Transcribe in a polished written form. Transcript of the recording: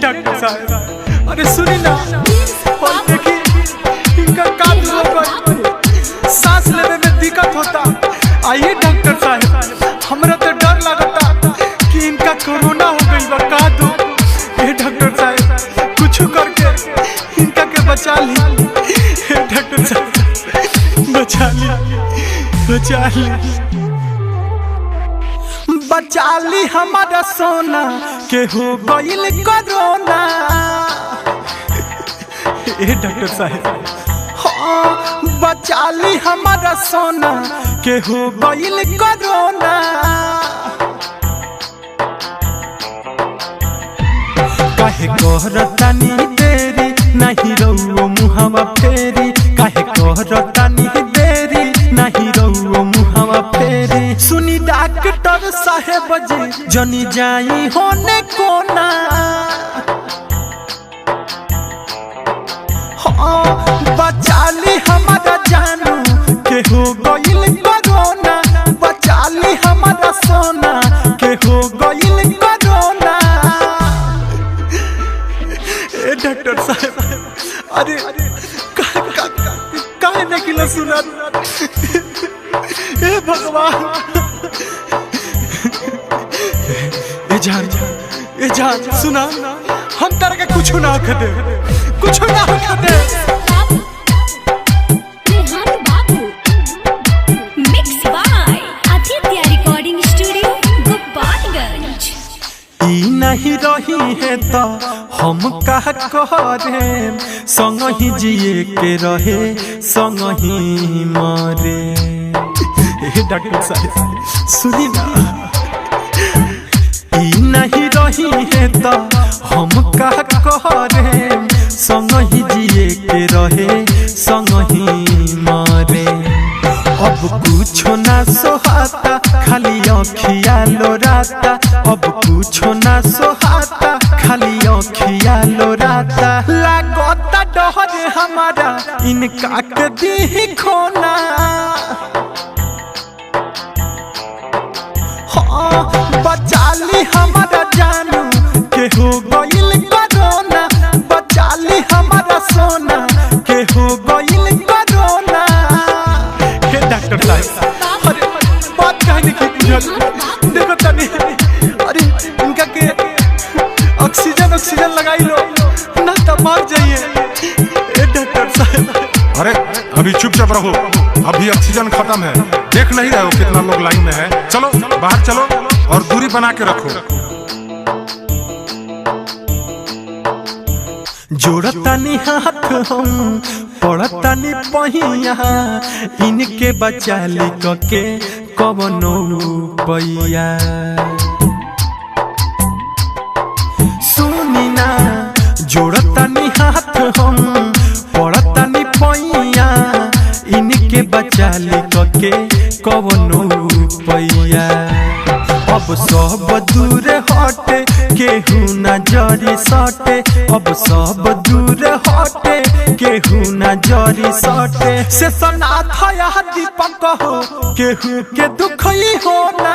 Doctor साहब अरे सुनी ना और देखिए इनका कान सांस लेने में दिक्कत होता। आइए डॉक्टर साहब हमरा तो डर लगता कि इनका कोरोना हो गई बा का दो। ये डॉक्टर साहब कुछ करके इनका के बचा ली। डॉक्टर साहब बचा ली बचा ली बचा ली हमारा सोना के हो गइल कोरोना। ए डॉक्टर साहब हाँ बचा ली हमारा सोना के हो गइल कोरोना। काहे कहरतानी देरी नहीं रहुओ मुहावा फेरी। काहे कहरतानी देरी नहीं रहुओ मुहावा फेरी। सुनी डॉक्टर साहेब जी जनी जाई होने कोना। हाँ बचा ली हमारा जानू के हो गइल कोरोना। बचा ली हमारा सोना के हो गइल कोरोना। ए डॉक्टर साहब अरे काहे न किला सुना। ए भगवान ए जान सुना हम तारा के कुछ ना खदे कुछ ना खदे। नहीं रही है तो हम कह करे संग ही जिए के रहे संग ही मरे। डॉक्टर साहब सुनी ना नहीं रही है तो हम कह करे संग ही जिए के रहे संग ही मरे। अब कुछ ना सोहाता खाली अखिया लोराता। अब कुछ ना सोहाता खाली अखिया लोराता। लागता डर हमारा इनका के दी खोना। हाँ बचा ली हमारा जानू के हो गइल कोरोना। बचा ली हमारा सोना के हो गइल कोरोना। हे डॉक्टर साहब अरे बात कहने की बुझल देखो तनी अरे इनका के ऑक्सीजन लगाई लो ना तो मर जाइए। ए डॉक्टर साहब अरे अभी चुपचाप रहो अभी ऑक्सीजन खत्म है। देख नहीं रहे हो कितना लोग लाइन में है। चलो बाहर चलो और दूरी बना के रखो। जोड़तानी हाथ हम पड़तानी पहिया इनके बचा ली के कवनो पैया। सुनी ना जोड़तानी हाथ हम पड़तानी पहिया इनके बचा ली के कवनो पैया। अब सब दूर हटे केहू न जरी सटे। अब सब दूर हटे केहू न जरी सटे। से सनाथ दीपक हो केहू के दुख ही होना।